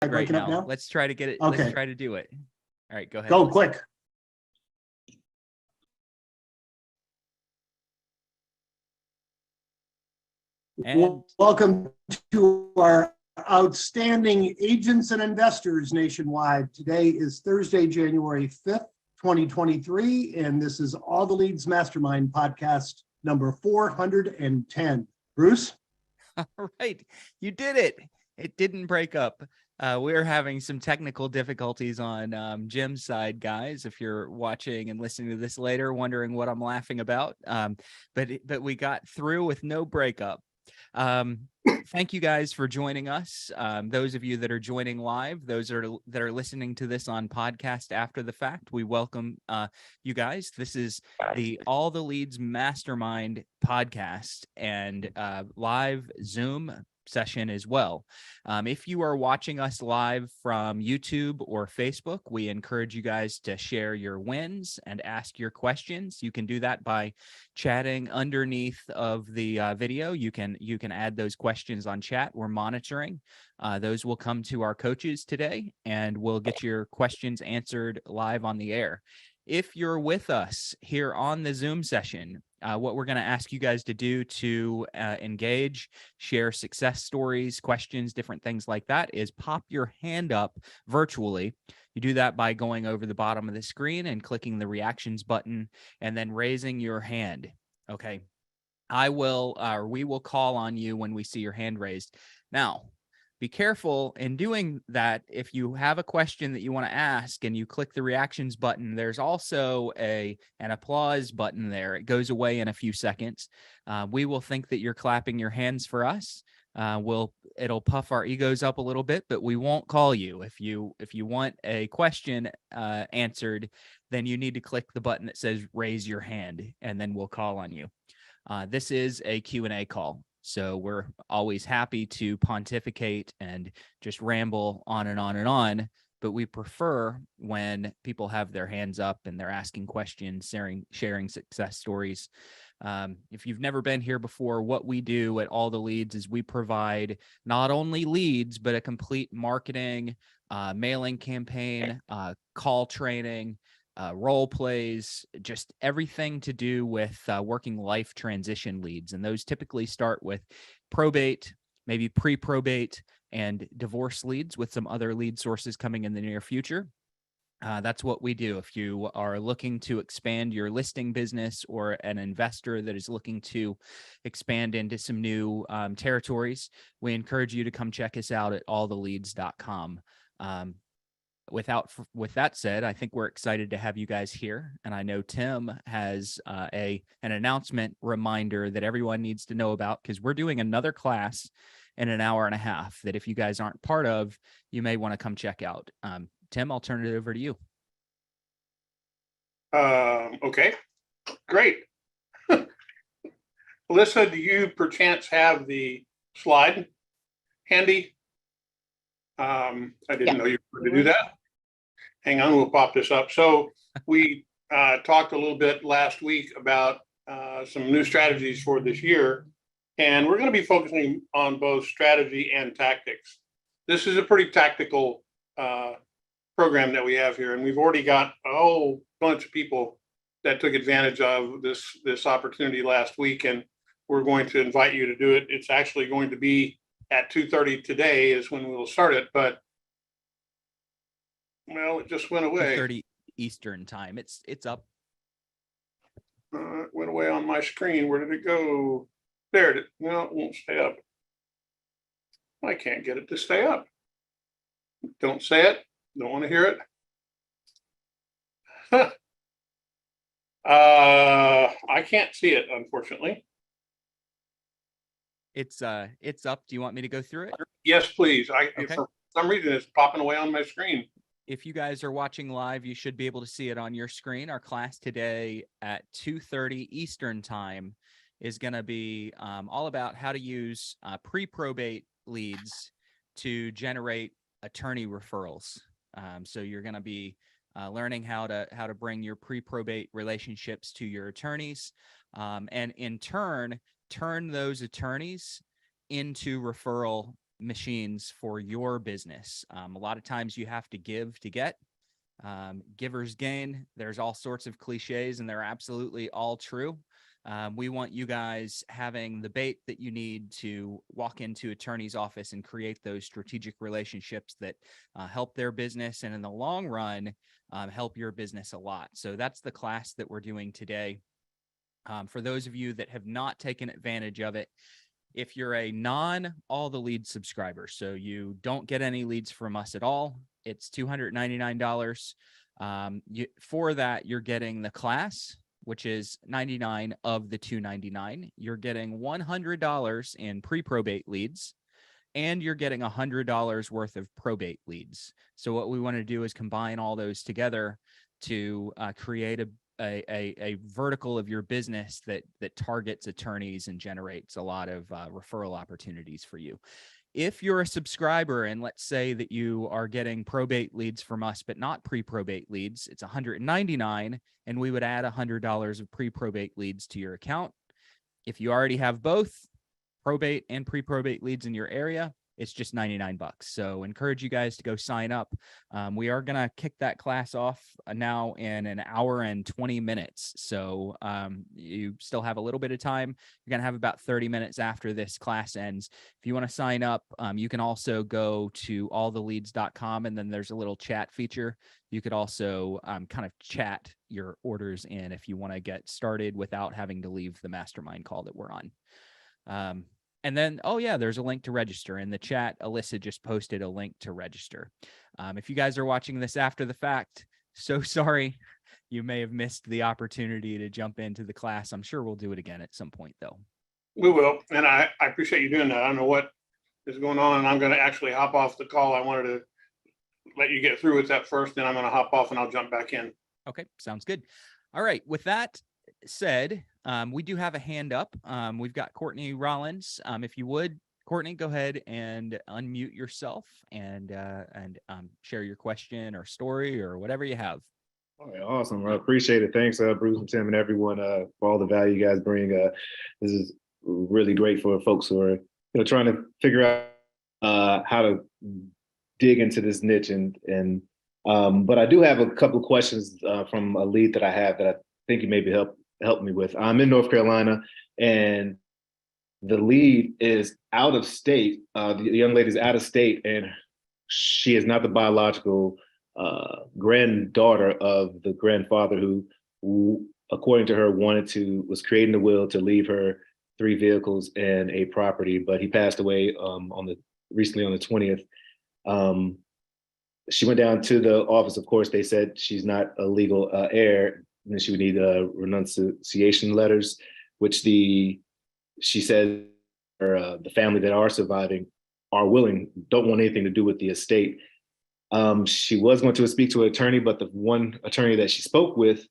right breaking up now. now? Let's try to get it. Okay. Let's try to do it. All right, go ahead. Go quick. And welcome to our outstanding agents and investors nationwide. Today is Thursday, January 5th, 2023, and this is All the Leads Mastermind podcast number 410. Bruce? all right, you did it. It didn't break up. We're having some technical difficulties on Jim's side, guys. If you're watching and listening to this later, wondering what I'm laughing about, but we got through with no breakup. Thank you guys for joining us. Those of you that are joining live, those that are listening to this on podcast after the fact, we welcome you guys. This is the All the Leads Mastermind podcast and live Zoom session as well. If you are watching us live from YouTube or Facebook, we encourage you guys to share your wins and ask your questions. You can do that by chatting underneath of the video. You can add those questions on chat. We're monitoring. Those will come to our coaches today, and we'll get your questions answered live on the air. If you're with us here on the Zoom session, what we're going to ask you guys to do to engage, share success stories, questions, different things like that is pop your hand up virtually. You do that by going over the bottom of the screen and clicking the reactions button and then raising your hand. Okay. We will call on you when we see your hand raised. Now, be careful in doing that. If you have a question that you want to ask and you click the reactions button, there's also an applause button there. It goes away in a few seconds. We will think that you're clapping your hands for us. It'll puff our egos up a little bit, but we won't call you. If you want a question answered, then you need to click the button that says raise your hand, and then we'll call on you. This is a Q&A call. So we're always happy to pontificate and just ramble on and on and on, but we prefer when people have their hands up and they're asking questions, sharing success stories. If you've never been here before, what we do at All the Leads is we provide not only leads, but a complete marketing, mailing campaign, call training, role plays, just everything to do with working life transition leads. And those typically start with probate, maybe pre-probate, and divorce leads with some other lead sources coming in the near future. That's what we do. If you are looking to expand your listing business or an investor that is looking to expand into some new territories, we encourage you to come check us out at alltheleads.com. With that said, I think we're excited to have you guys here. And I know Tim has an announcement reminder that everyone needs to know about, because we're doing another class in an hour and a half that if you guys aren't part of, you may want to come check out. Tim, I'll turn it over to you. Okay, great. Alyssa, do you perchance have the slide handy? I didn't know you were going to do that. Hang on, we'll pop this up. So we talked a little bit last week about some new strategies for this year, and we're going to be focusing on both strategy and tactics. This is a pretty tactical program that we have here, and we've already got a whole bunch of people that took advantage of this opportunity last week, and we're going to invite you to do it. It's actually going to be at 2:30 today is when we will start it, but well, it just went away. 2:30 Eastern time. It's up. It went away on my screen. Where did it go? There it is. No, it won't stay up. I can't get it to stay up. Don't say it. Don't want to hear it. I can't see it, unfortunately. It's up. Do you want me to go through it? Yes, please. Okay. For some reason it's popping away on my screen. If you guys are watching live, you should be able to see it on your screen. Our class today at 2:30 Eastern time is going to be all about how to use pre-probate leads to generate attorney referrals. So you're going to be learning how to bring your pre-probate relationships to your attorneys, and in turn those attorneys into referral machines for your business. A lot of times you have to give to get. Givers gain. There's all sorts of cliches, and they're absolutely all true. We want you guys having the bait that you need to walk into attorney's office and create those strategic relationships that help their business, and in the long run, help your business a lot. So that's the class that we're doing today. For those of you that have not taken advantage of it, if you're a All the Leads subscriber, so you don't get any leads from us at all, it's $299. For that, you're getting the class, which is $99 of the $299. You're getting $100 in pre-probate leads, and you're getting $100 worth of probate leads. So what we want to do is combine all those together to create a vertical of your business that targets attorneys and generates a lot of referral opportunities for you. If you're a subscriber and let's say that you are getting probate leads from us, but not pre-probate leads, it's $199, and we would add $100 of pre-probate leads to your account. If you already have both probate and pre-probate leads in your area, it's just $99. So encourage you guys to go sign up. We are going to kick that class off now in an hour and 20 minutes. So you still have a little bit of time. You're going to have about 30 minutes after this class ends. If you want to sign up, you can also go to alltheleads.com, and then there's a little chat feature. You could also kind of chat your orders in if you want to get started without having to leave the mastermind call that we're on. And then, oh yeah, there's a link to register in the chat. Alyssa just posted a link to register. If you guys are watching this after the fact, so sorry. You may have missed the opportunity to jump into the class. I'm sure we'll do it again at some point though. We will. And I appreciate you doing that. I don't know what is going on, and I'm going to actually hop off the call. I wanted to let you get through with that first, then I'm going to hop off and I'll jump back in. Okay, sounds good. All right, with that said, we do have a hand up. We've got Courtney Rollins. If you would, Courtney, go ahead and unmute yourself and share your question or story or whatever you have. All right, awesome. I appreciate it. Thanks, Bruce and Tim and everyone for all the value you guys bring. This is really great for folks who are trying to figure out how to dig into this niche but I do have a couple of questions from a lead that I have that I think you maybe help me with. I'm in North Carolina, and the lead is out of state. The young lady's out of state, and she is not the biological granddaughter of the grandfather who, according to her, was creating the will to leave her 3 vehicles and a property, but he passed away recently on the 20th. She went down to the office. Of course, they said she's not a legal heir, and then she would need renunciation letters, which she said the family that are surviving are willing, don't want anything to do with the estate. She was going to speak to an attorney, but the one attorney that she spoke with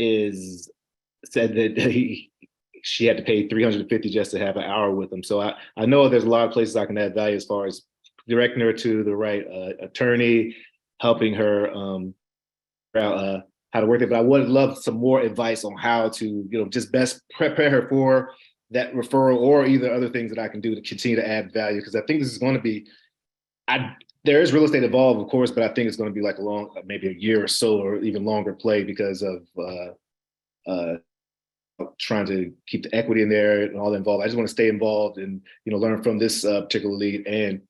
said that she had to pay $350 just to have an hour with him. So I know there's a lot of places I can add value as far as directing her to the right attorney, helping her how to work it. But I would love some more advice on how to, just best prepare her for that referral or either other things that I can do to continue to add value. Because I think this is going to be, there is real estate involved, of course, but I think it's going to be like maybe a year or so or even longer play because of trying to keep the equity in there and all involved. I just want to stay involved and, learn from this particular lead. And,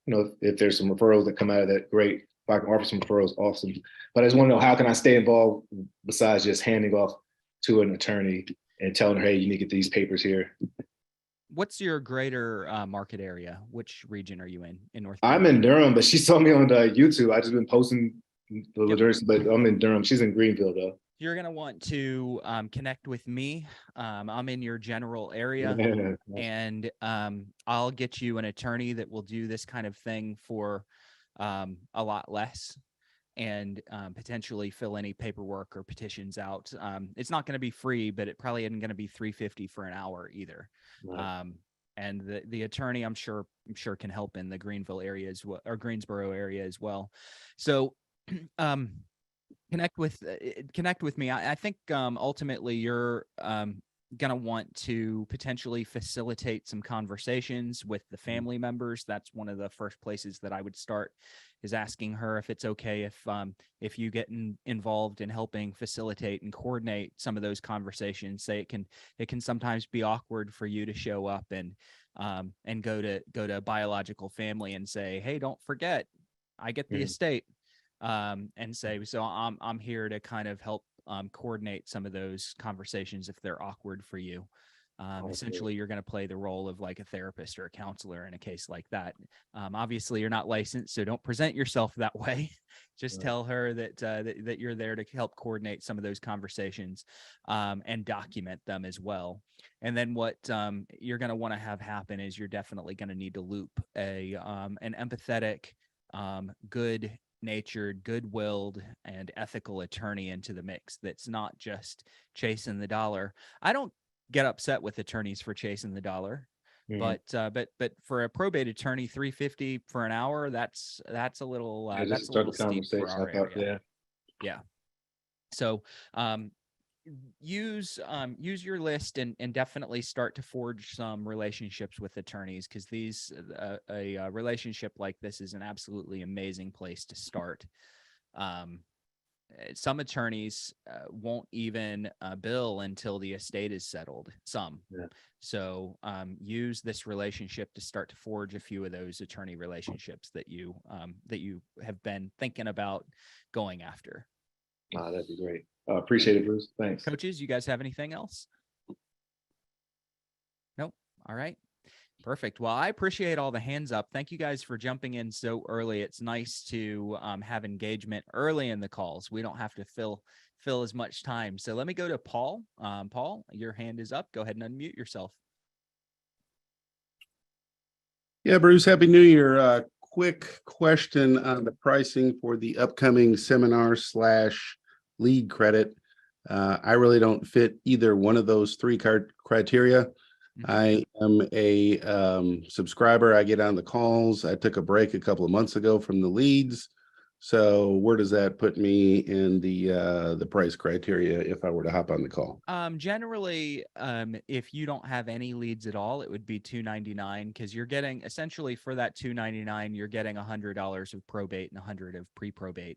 if there's some referrals that come out of that, great. If I can offer some referrals, awesome. But I just want to know, how can I stay involved besides just handing off to an attorney and telling her, hey, you need to get these papers here? What's your greater market area? Which region are you in North Carolina? I'm in Durham, but she saw me on YouTube. I just been posting the address, but I'm in Durham. She's in Greenville, though. You're going to want to connect with me. I'm in your general area, and I'll get you an attorney that will do this kind of thing for a lot less and potentially fill any paperwork or petitions out. It's not going to be free, but it probably isn't going to be $350 for an hour either. Right. And the attorney, I'm sure can help in the Greenville area as well, or Greensboro area as well. So, connect with me. I think ultimately you're going to want to potentially facilitate some conversations with the family members. That's one of the first places that I would start, is asking her if it's okay if you get involved in helping facilitate and coordinate some of those conversations. Say it can sometimes be awkward for you to show up and go to biological family and say, hey, don't forget, I get the estate. And say, so I'm here to kind of help coordinate some of those conversations if they're awkward for you. Essentially, you're going to play the role of like a therapist or a counselor in a case like that. Obviously, you're not licensed, so don't present yourself that way. Just tell her that you're there to help coordinate some of those conversations and document them as well. And then what you're going to want to have happen is you're definitely going to need to loop an empathetic, good-natured, good-willed, and ethical attorney into the mix that's not just chasing the dollar. I don't get upset with attorneys for chasing the dollar, but for a probate attorney, $350 for an hour, that's a little that's a little steep for our area. Yeah. So use your list and definitely start to forge some relationships with attorneys, because a relationship like this is an absolutely amazing place to start. Some attorneys won't even bill until the estate is settled. So use this relationship to start to forge a few of those attorney relationships that you have been thinking about going after. Wow, that'd be great. Appreciate it, Bruce. Thanks. Coaches, you guys have anything else? Nope. All right. Perfect. Well, I appreciate all the hands up. Thank you guys for jumping in so early. It's nice to have engagement early in the calls. We don't have to fill as much time. So let me go to Paul. Paul, your hand is up. Go ahead and unmute yourself. Yeah, Bruce, Happy New Year. Quick question on the pricing for the upcoming seminar/lead credit. I really don't fit either one of those three criteria. I am a subscriber. I get on the calls. I took a break a couple of months ago from the leads. So where does that put me in the price criteria if I were to hop on the call? Generally, if you don't have any leads at all, it would be $299, because you're getting essentially for that $299, you're getting $100 of probate and $100 of pre-probate.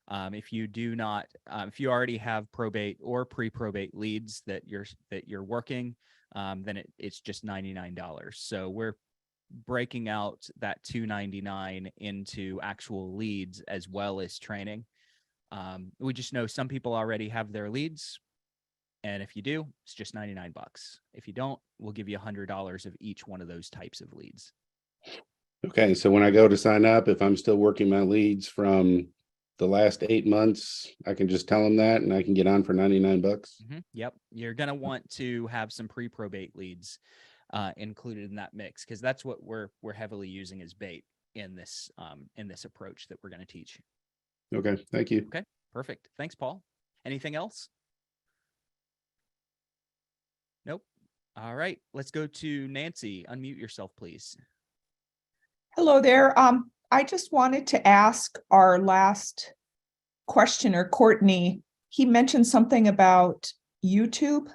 If you do not, if you already have probate or pre-probate leads that you're working, then it's just $99. So we're breaking out that $299 into actual leads as well as training. We just know some people already have their leads, and if you do, it's just $99. If you don't, we'll give you $100 of each one of those types of leads. Okay, so when I go to sign up, if I'm still working my leads from the last 8 months, I can just tell them that and I can get on for $99. Yep. You're going to want to have some pre-probate leads included in that mix, because that's what we're heavily using as bait in this approach that we're going to teach. Okay. Thank you. Okay. Perfect. Thanks, Paul. Anything else? Nope. All right. Let's go to Nancy. Unmute yourself, please. Hello there. I just wanted to ask our last questioner, Courtney. He mentioned something about YouTube.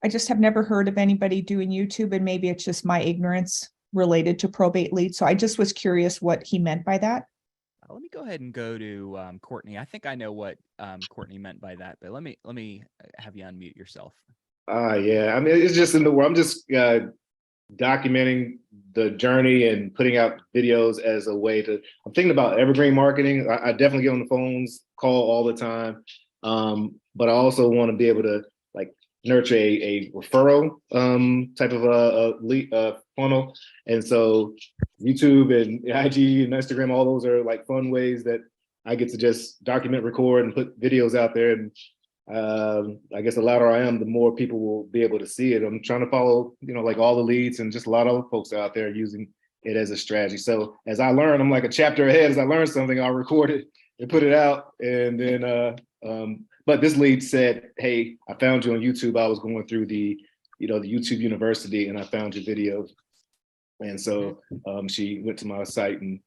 I just have never heard of anybody doing YouTube, and maybe it's just my ignorance related to probate leads. So I just was curious what he meant by that. Let me go ahead and go to Courtney. I think I know what Courtney meant by that, but let me have you unmute yourself. Yeah, I mean, it's just in the world. I'm just documenting the journey and putting out videos as a way to, I'm thinking about evergreen marketing. I definitely get on the phones, call all the time. But I also want to be able to like nurture a referral type of a lead funnel. And so YouTube and IG and Instagram, all those are like fun ways that I get to just document, record, and put videos out there. And I guess the louder I am, the more people will be able to see it. I'm trying to follow, like all the leads, and just a lot of folks out there using it as a strategy. So as I learn, I'm like a chapter ahead. As I learn something, I'll record it and put it out. And then, but this lead said, "Hey, I found you on YouTube. I was going through the YouTube University, and I found your videos." And so she went to my site, and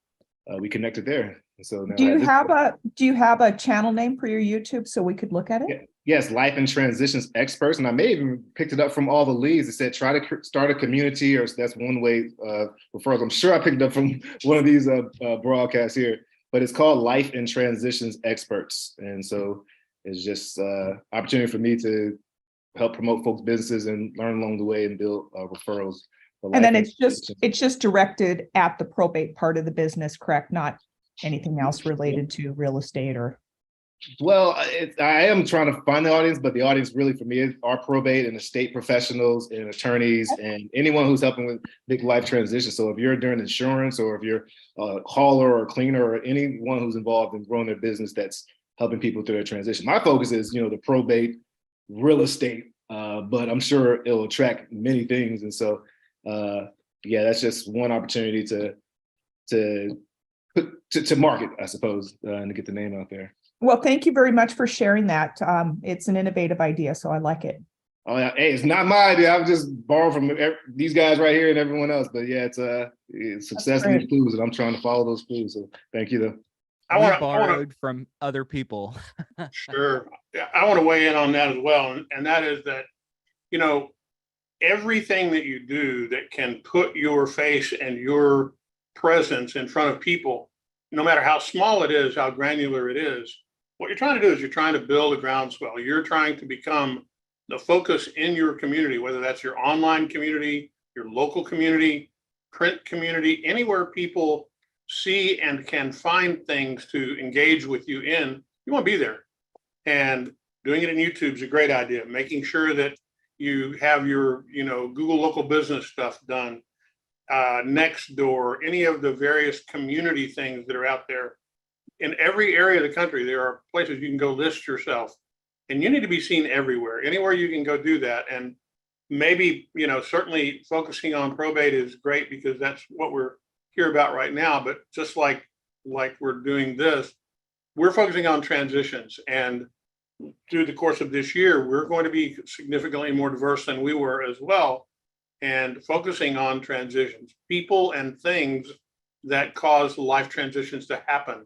we connected there. And so now Do you that have a channel name for your YouTube so we could look at it? yes, life and transitions experts. And I may have even picked it up from all the leads. It said, try to start a community, or that's one way referrals. I'm sure I picked it up from one of these broadcasts here, but it's called Life and Transitions Experts. And so it's just opportunity for me to help promote folks' businesses and learn along the way and build referrals. And then it's just directed at the probate part of the business, correct? Not anything else related to real estate or. Well, I am trying to find the audience, but the audience really for me are probate and estate professionals and attorneys and anyone who's helping with big life transitions. So if you're doing insurance, or if you're a hauler or cleaner, or anyone who's involved in growing their business that's helping people through their transition. My focus is, the probate, real estate, but I'm sure it'll attract many things. And so, that's just one opportunity to market, I suppose, and to get the name out there. Well, thank you very much for sharing that. It's an innovative idea, so I like it. Oh yeah, hey, it's not my idea. I've just borrowed from these guys right here and everyone else. But yeah, it's success in these clues, and I'm trying to follow those clues. So thank you, though. I borrowed from other people. Sure, I want to weigh in on that as well, and that is that, everything that you do that can put your face and your presence in front of people, no matter how small it is, how granular it is. What you're trying to do is you're trying to build a groundswell. You're trying to become the focus in your community, whether that's your online community, your local community, print community, anywhere people see and can find things to engage with you in, you want to be there. And doing it in YouTube is a great idea. Making sure that you have your, Google local business stuff done, Nextdoor, any of the various community things that are out there. In every area of the country, there are places you can go list yourself, and you need to be seen everywhere. Anywhere you can go do that. And maybe, certainly focusing on probate is great because that's what we're here about right now. But just like we're doing this, we're focusing on transitions. And through the course of this year, we're going to be significantly more diverse than we were as well, and focusing on transitions, people and things that cause life transitions to happen,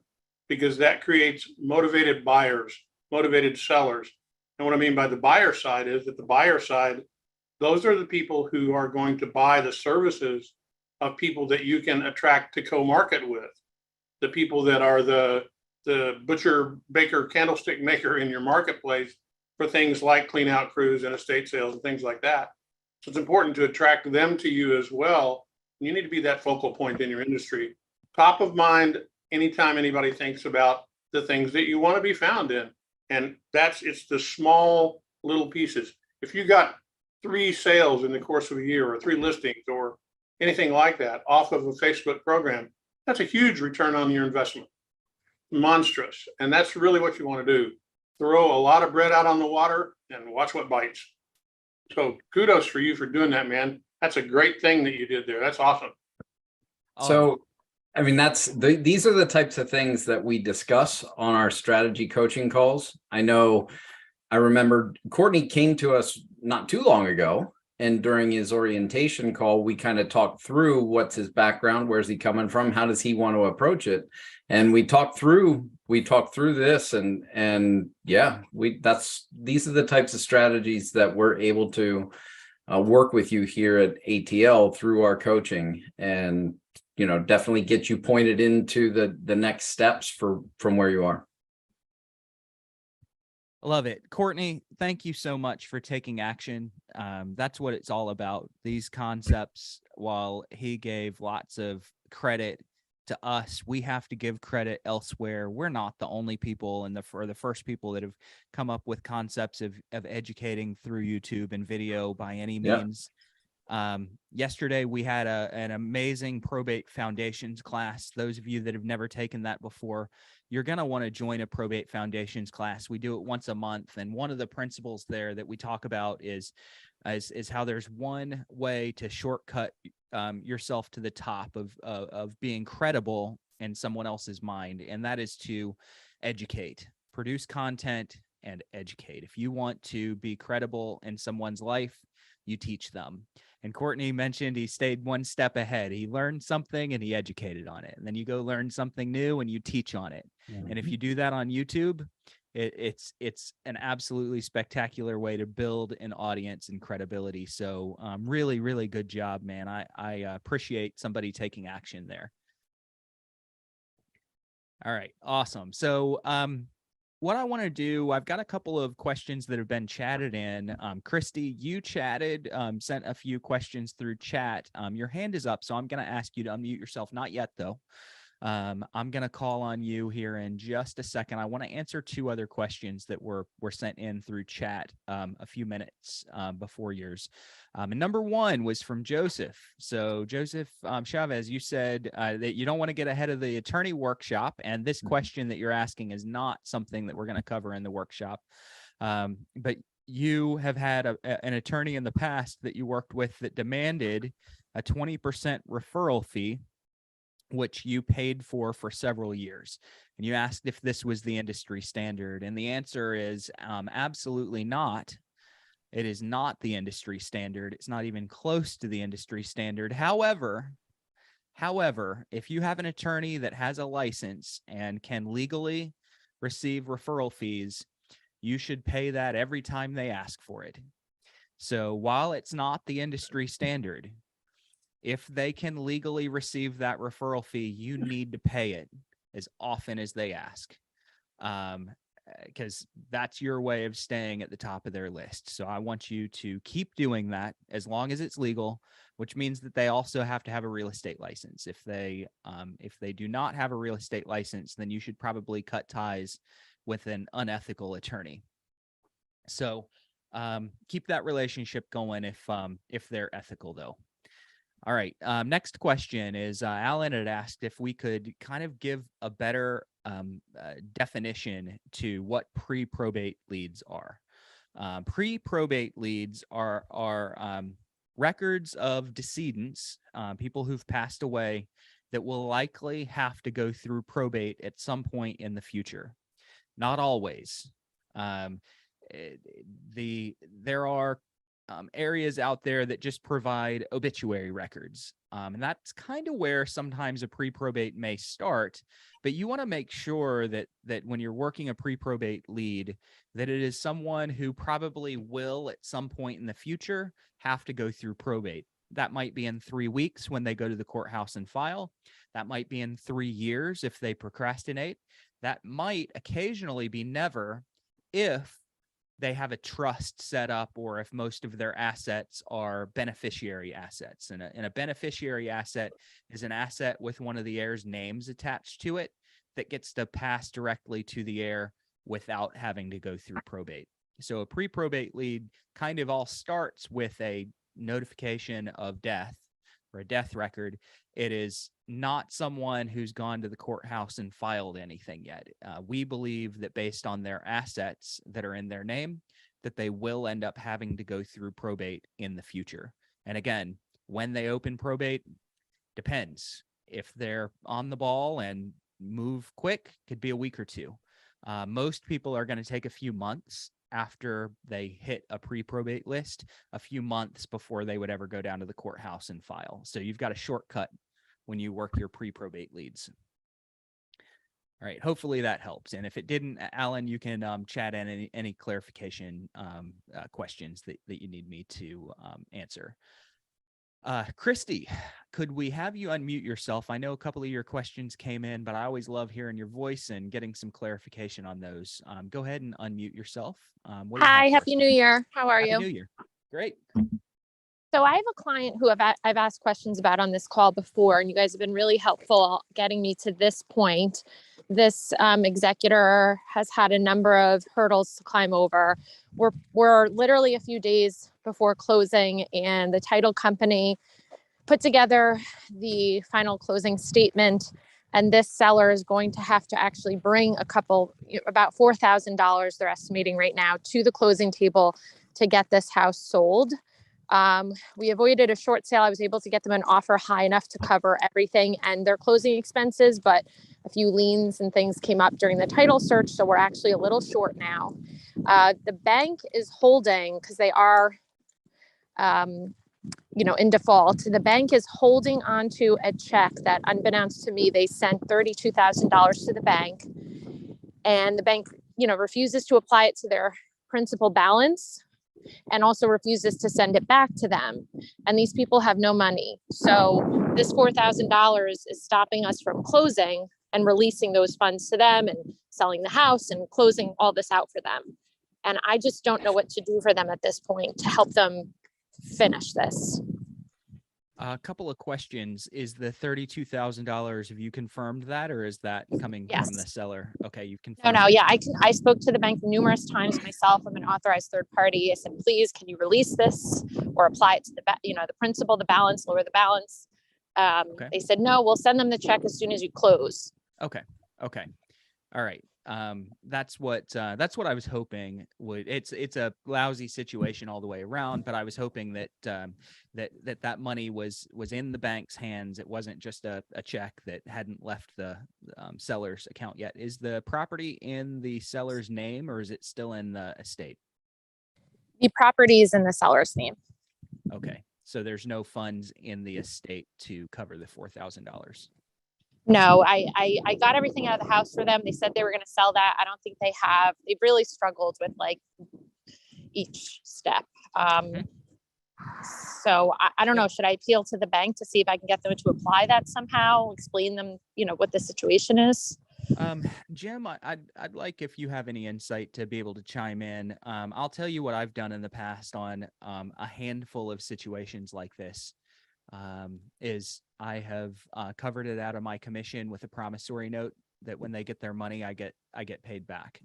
because that creates motivated buyers, motivated sellers. And what I mean by the buyer side is that the buyer side, those are the people who are going to buy the services of people that you can attract to co-market with, the people that are the butcher, baker, candlestick maker in your marketplace for things like clean out crews and estate sales and things like that. So it's important to attract them to you as well. You need to be that focal point in your industry. Top of mind anytime anybody thinks about the things that you want to be found in. And it's the small little pieces. If you got 3 sales in the course of a year, or 3 listings, or anything like that off of a Facebook program, that's a huge return on your investment. Monstrous. And that's really what you want to do. Throw a lot of bread out on the water and watch what bites. So kudos for you for doing that, man. That's a great thing that you did there. That's awesome. So, I mean, these are the types of things that we discuss on our strategy coaching calls. I remember Courtney came to us not too long ago, and during his orientation call, we kind of talked through what's his background, where's he coming from, how does he want to approach it, and we talked through this, and yeah, these are the types of strategies that we're able to work with you here at ATL through our coaching, and definitely get you pointed into the next steps from where you are. I love it. Courtney, thank you so much for taking action. That's what it's all about. These concepts, while he gave lots of credit to us, we have to give credit elsewhere. We're not the only people and the first people that have come up with concepts of educating through YouTube and video by any means. Yesterday we had an amazing probate foundations class. Those of you that have never taken that before, you're going to want to join a probate foundations class. We do it once a month, and one of the principles there that we talk about is how there's one way to shortcut yourself to the top of being credible in someone else's mind, and that is to educate, produce content, and educate. If you want to be credible in someone's life, you teach them. And Courtney mentioned he stayed one step ahead. He learned something and he educated on it. And then you go learn something new and you teach on it. And if you do that on YouTube, it's an absolutely spectacular way to build an audience and credibility. So really, really good job, man. I appreciate somebody taking action there. All right, awesome. So what I want to do, I've got a couple of questions that have been chatted in. Christy, you chatted, sent a few questions through chat. Your hand is up, so I'm going to ask you to unmute yourself. Not yet, though. I'm going to call on you here in just a second. I want to answer two other questions that were sent in through chat a few minutes before yours. And number one was from Joseph. So Joseph Chavez, you said that you don't want to get ahead of the attorney workshop. And this question that you're asking is not something that we're going to cover in the workshop. But you have had an attorney in the past that you worked with that demanded a 20% referral fee, which you paid for several years. And you asked if this was the industry standard. And the answer is absolutely not. It is not the industry standard. It's not even close to the industry standard. However, if you have an attorney that has a license and can legally receive referral fees, you should pay that every time they ask for it. So while it's not the industry standard, if they can legally receive that referral fee, you need to pay it as often as they ask, because that's your way of staying at the top of their list. So I want you to keep doing that as long as it's legal, which means that they also have to have a real estate license. If they do not have a real estate license, then you should probably cut ties with an unethical attorney. So keep that relationship going if they're ethical, though. All right. Next question is Alan had asked if we could kind of give a better definition to what pre-probate leads are. Pre-probate leads are records of decedents, people who've passed away that will likely have to go through probate at some point in the future. Not always. There are areas out there that just provide obituary records. And that's kind of where sometimes a pre-probate may start, but you want to make sure that when you're working a pre-probate lead, that it is someone who probably will at some point in the future have to go through probate. That might be in 3 weeks when they go to the courthouse and file. That might be in 3 years if they procrastinate. That might occasionally be never if they have a trust set up or if most of their assets are beneficiary assets. And a beneficiary asset is an asset with one of the heir's names attached to it that gets to pass directly to the heir without having to go through probate. So a pre-probate lead kind of all starts with a notification of death or a death record. It is not someone who's gone to the courthouse and filed anything yet. We believe that based on their assets that are in their name, that they will end up having to go through probate in the future. And again, when they open probate, depends. If they're on the ball and move quick, could be a week or two. Most people are going to take a few months after they hit a pre-probate list, a few months before they would ever go down to the courthouse and file. So you've got a shortcut when you work your pre-probate leads. All right, hopefully that helps. And if it didn't, Alan, you can chat in any clarification questions that you need me to answer. Christy, could we have you unmute yourself? I know a couple of your questions came in, but I always love hearing your voice and getting some clarification on those. Go ahead and unmute yourself. Hi, Happy New Year. How are you? Happy New Year. Great. So I have a client who I've asked questions about on this call before, and you guys have been really helpful getting me to this point. This executor has had a number of hurdles to climb over. We're literally a few days before closing, and the title company put together the final closing statement. And this seller is going to have to actually bring about $4,000, they're estimating right now, to the closing table to get this house sold. We avoided a short sale. I was able to get them an offer high enough to cover everything and their closing expenses, but a few liens and things came up during the title search. So we're actually a little short now. The bank is holding because they are in default. The bank is holding onto a check that, unbeknownst to me, they sent $32,000 to the bank, and the bank, refuses to apply it to their principal balance, and also refuses to send it back to them. And these people have no money. So this $4,000 is stopping us from closing and releasing those funds to them and selling the house and closing all this out for them. And I just don't know what to do for them at this point to help them finish this. A couple of questions. Is the $32,000, have you confirmed that, or is that coming Yes. from the seller? Okay, you've confirmed. No, yeah, I spoke to the bank numerous times myself. I'm an authorized third party. I said, please, can you release this or apply it to the principal, the balance, lower the balance? Okay. They said, no, we'll send them the check as soon as you close. Okay. All right. That's what I was hoping would. It's a lousy situation all the way around, but I was hoping that that money was in the bank's hands. It wasn't just a check that hadn't left the seller's account yet. Is the property in the seller's name, or is it still in the estate? The property is in the seller's name. Okay, so there's no funds in the estate to cover the $4,000. No, I got everything out of the house for them. They said they were going to sell that. I don't think they have. They've really struggled with like each step. So I don't know. Should I appeal to the bank to see if I can get them to apply that somehow? Explain them, what the situation is. Jim, I'd like, if you have any insight, to be able to chime in. I'll tell you what I've done in the past on a handful of situations like this. Is I have covered it out of my commission with a promissory note that when they get their money, I get paid back.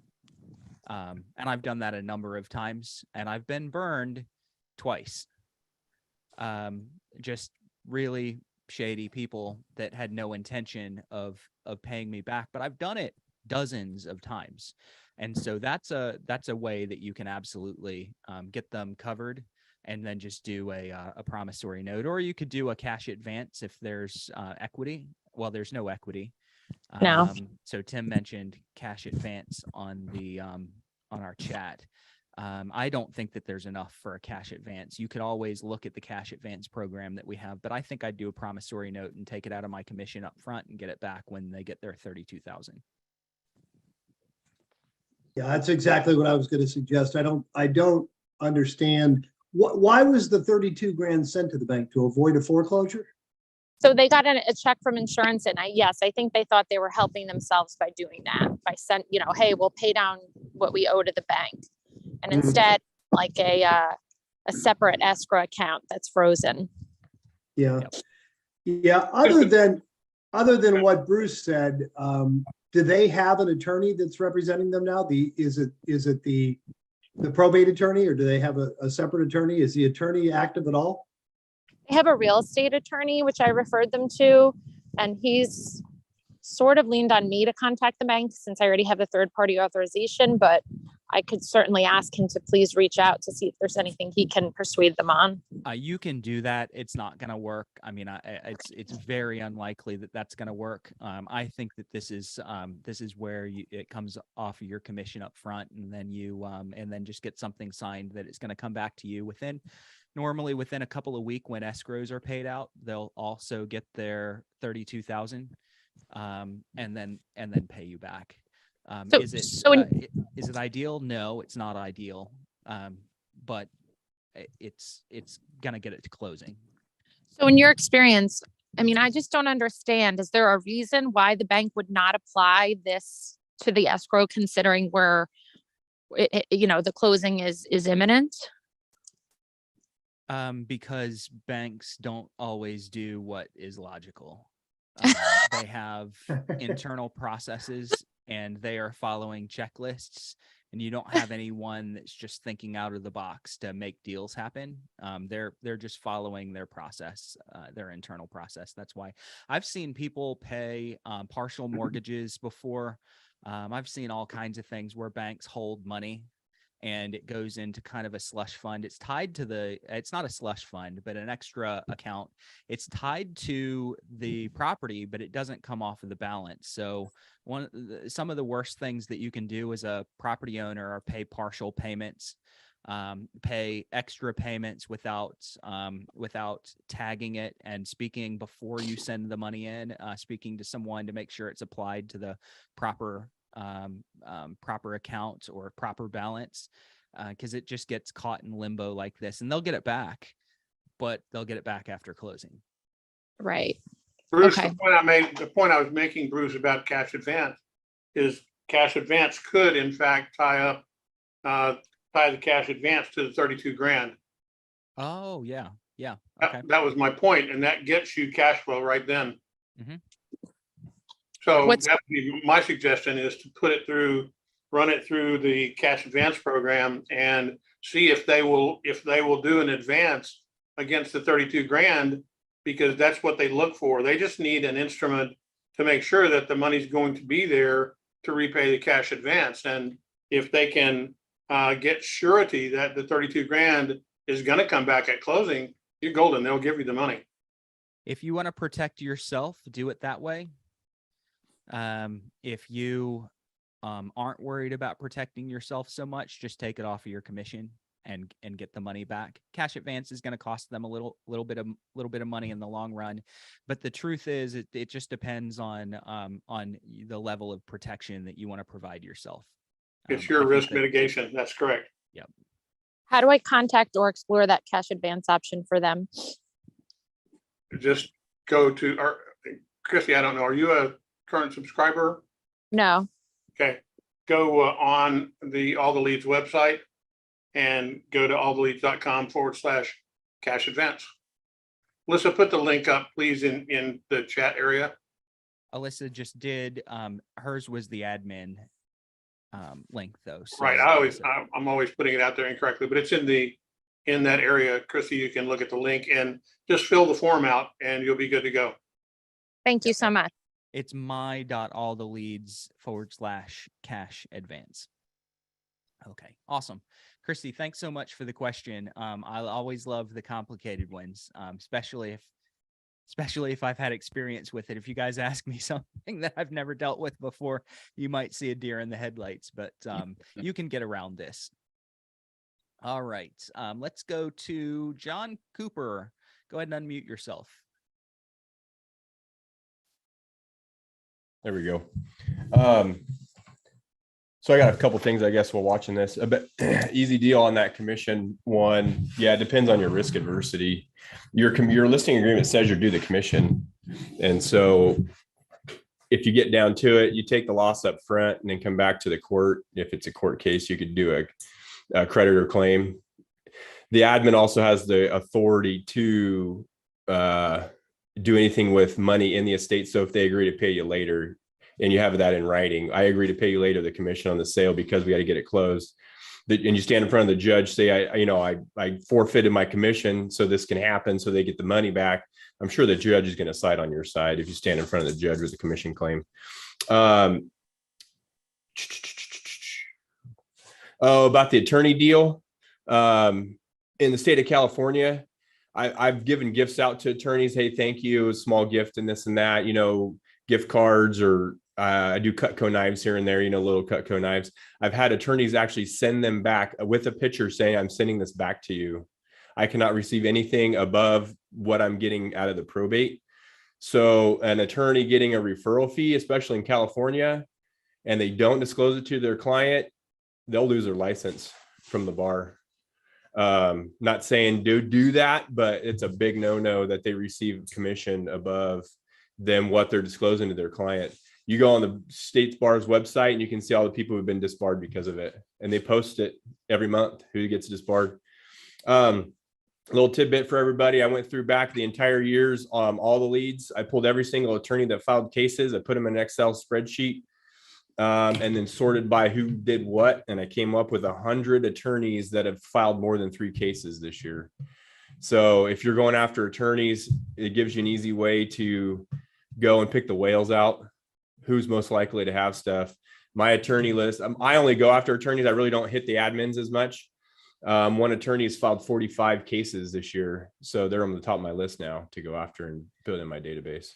And I've done that a number of times, and I've been burned twice. Just really shady people that had no intention of paying me back, but I've done it dozens of times. And so that's a way that you can absolutely get them covered, and then just do a promissory note, or you could do a cash advance if there's equity. Well, there's no equity. No. So Tim mentioned cash advance on our chat. I don't think that there's enough for a cash advance. You could always look at the cash advance program that we have, but I think I'd do a promissory note and take it out of my commission up front and get it back when they get their $32,000. Yeah, that's exactly what I was going to suggest. I don't understand. Why was the 32 grand sent to the bank? To avoid a foreclosure? So they got a check from insurance, and I think they thought they were helping themselves by doing that. By hey, we'll pay down what we owe to the bank, and instead, like a separate escrow account that's frozen. Yeah, yeah. Other than what Bruce said, do they have an attorney that's representing them now? Is it the probate attorney, or do they have a separate attorney? Is the attorney active at all? They have a real estate attorney, which I referred them to, and he's sort of leaned on me to contact the bank since I already have a third party authorization, but I could certainly ask him to please reach out to see if there's anything he can persuade them on. You can do that. It's not going to work. I mean, it's very unlikely that that's going to work. I think that this is where it comes off of your commission up front, and then just get something signed that it's going to come back to you normally within a couple of weeks. When escrows are paid out, they'll also get their $32,000, and then pay you back. Is it ideal? No, it's not ideal. But it's gonna get it to closing. So in your experience, I mean, I just don't understand. Is there a reason why the bank would not apply this to the escrow, considering where the closing is imminent? Because banks don't always do what is logical. They have internal processes, and they are following checklists, and you don't have anyone that's just thinking out of the box to make deals happen. They're just following their process, their internal process. That's why I've seen people pay partial mortgages before. I've seen all kinds of things where banks hold money and it goes into kind of a slush fund. It's tied to it's not a slush fund, but an extra account. It's tied to the property, but it doesn't come off of the balance. So some of the worst things that you can do as a property owner are pay partial payments. pay extra payments without tagging it and speaking before you send the money in, speaking to someone to make sure it's applied to the proper account or proper balance, because it just gets caught in limbo like this, and they'll get it back, but they'll get it back after closing. Right. Bruce, Okay. the point I was making, Bruce, about cash advance is cash advance could in fact tie the cash advance to the 32 grand. Oh, yeah. Yeah. That- Okay. That was my point, and that gets you cash flow right then. Mhm. So What's- that would be my suggestion, is to run it through the cash advance program and see if they will do an advance against the 32 grand, because that's what they look for. They just need an instrument to make sure that the money's going to be there to repay the cash advance. And if they can get surety that the 32 grand is going to come back at closing, you're golden. They'll give you the money. If you want to protect yourself, do it that way. If you aren't worried about protecting yourself so much, just take it off of your commission and get the money back. Cash advance is going to cost them a little bit of money in the long run, but the truth is it just depends on the level of protection that you want to provide yourself. It's your risk mitigation. That's correct. Yep. How do I contact or explore that cash advance option for them? Just go to Chrissy, I don't know, are you a current subscriber? No. Okay, go on the All the Leads website and go to alltheleads.com/cash advance. Alyssa, put the link up, please, in the chat area. Alyssa just did. Hers was the admin link though. So Right, I'm always putting it out there incorrectly, but it's in that area. Chrissy, you can look at the link and just fill the form out and you'll be good to go. Thank you so much. It's my.alltheleads/cash advance. Okay, awesome. Christy, thanks so much for the question. I always love the complicated ones, especially if I've had experience with it. If you guys ask me something that I've never dealt with before, you might see a deer in the headlights, but you can get around this. All right, let's go to John Cooper. Go ahead and unmute yourself. There we go. So I got a couple things, I guess, while watching this. A bit easy deal on that commission one. Yeah, it depends on your risk adversity. Your listing agreement says you're due the commission. And so if you get down to it, you take the loss up front and then come back to the court. If it's a court case, you could do a creditor claim. The admin also has the authority to do anything with money in the estate. So if they agree to pay you later and you have that in writing, I agree to pay you later the commission on the sale because we got to get it closed. And you stand in front of the judge, say, I forfeited my commission so this can happen so they get the money back. I'm sure the judge is going to side on your side if you stand in front of the judge with a commission claim. About the attorney deal. In the state of California, I've given gifts out to attorneys. Hey, thank you, a small gift and this and that, gift cards, or I do Cutco knives here and there, little Cutco knives. I've had attorneys actually send them back with a picture saying, I'm sending this back to you. I cannot receive anything above what I'm getting out of the probate. So an attorney getting a referral fee, especially in California, and they don't disclose it to their client, they'll lose their license from the bar. Not saying do that, but it's a big no-no that they receive commission above than what they're disclosing to their client. You go on the state bar's website and you can see all the people who've been disbarred because of it. And they post it every month, who gets disbarred. A little tidbit for everybody. I went through back the entire years, all the leads. I pulled every single attorney that filed cases. I put them in an Excel spreadsheet. And then sorted by who did what. And I came up with 100 attorneys that have filed more than 3 cases this year. So if you're going after attorneys, it gives you an easy way to go and pick the whales out. Who's most likely to have stuff. My attorney list, I only go after attorneys. I really don't hit the admins as much. One attorney has filed 45 cases this year. So they're on the top of my list now to go after and put in my database.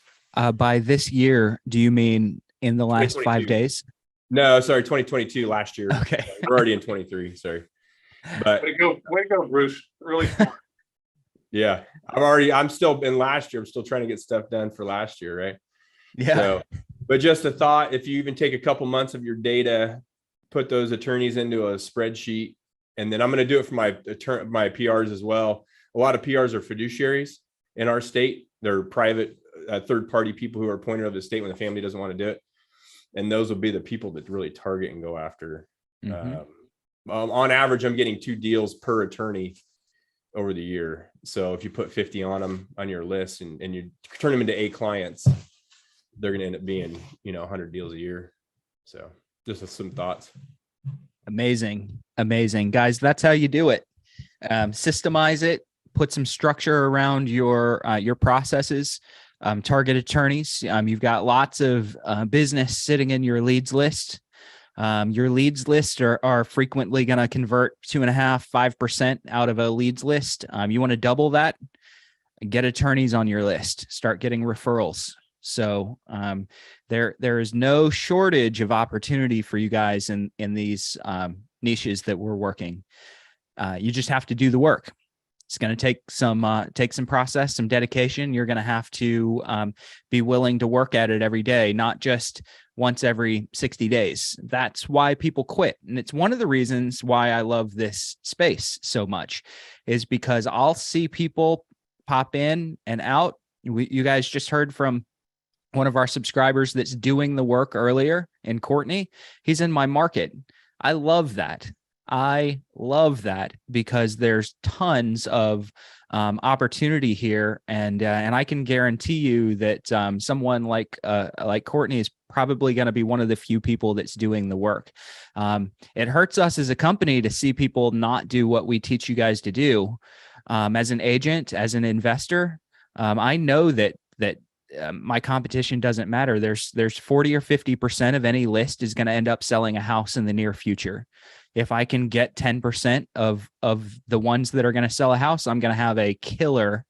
By this year, do you mean in the last 5 days? No, sorry, 2022, last year. Okay. We're already in 23, sorry. But Way to go, Bruce. Really smart. yeah, I'm still in last year. I'm still trying to get stuff done for last year. Right. Yeah. So, but just a thought, if you even take a couple months of your data, put those attorneys into a spreadsheet, and then I'm going to do it for my PRs as well. A lot of PRs are fiduciaries in our state. They're private third-party people who are appointed of the state when the family doesn't want to do it. And those will be the people that really target and go after. On average, I'm getting 2 deals per attorney over the year. So if you put 50 on them on your list and you turn them into A clients, they're going to end up being, 100 deals a year. So just some thoughts. Amazing. Guys, that's how you do it. Systemize it, put some structure around your processes, target attorneys. You've got lots of business sitting in your leads list. Your leads list are frequently going to convert 2.5-5% out of a leads list. You want to double that, get attorneys on your list, start getting referrals. So there is no shortage of opportunity for you guys in these niches that we're working. You just have to do the work. It's going to take some process, some dedication. You're going to have to be willing to work at it every day, not just once every 60 days. That's why people quit. And it's one of the reasons why I love this space so much, is because I'll see people pop in and out. You guys just heard from one of our subscribers that's doing the work earlier, in Courtney. He's in my market. I love that. Because there's tons of opportunity here, and I can guarantee you that someone like Courtney is probably going to be one of the few people that's doing the work. It hurts us as a company to see people not do what we teach you guys to do. As an agent, as an investor, I know that my competition doesn't matter. There's 40 or 50% of any list is going to end up selling a house in the near future. If I can get 10% of the ones that are going to sell a house, I'm going to have a killer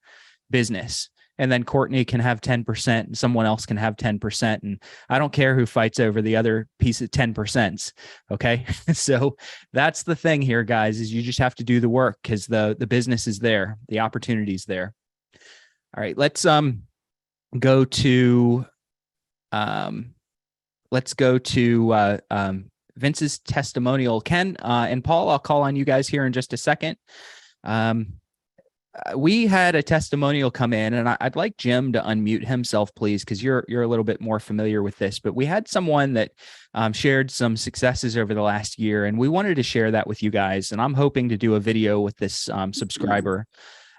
business. And then Courtney can have 10% and someone else can have 10%. And I don't care who fights over the other piece of 10%. Okay. So that's the thing here, guys, is you just have to do the work, because the business is there. The opportunity is there. All right. Let's go to Vince's testimonial. Ken and Paul, I'll call on you guys here in just a second. We had a testimonial come in, and I'd like Jim to unmute himself, please, because you're a little bit more familiar with this. But we had someone that shared some successes over the last year, and we wanted to share that with you guys. And I'm hoping to do a video with this subscriber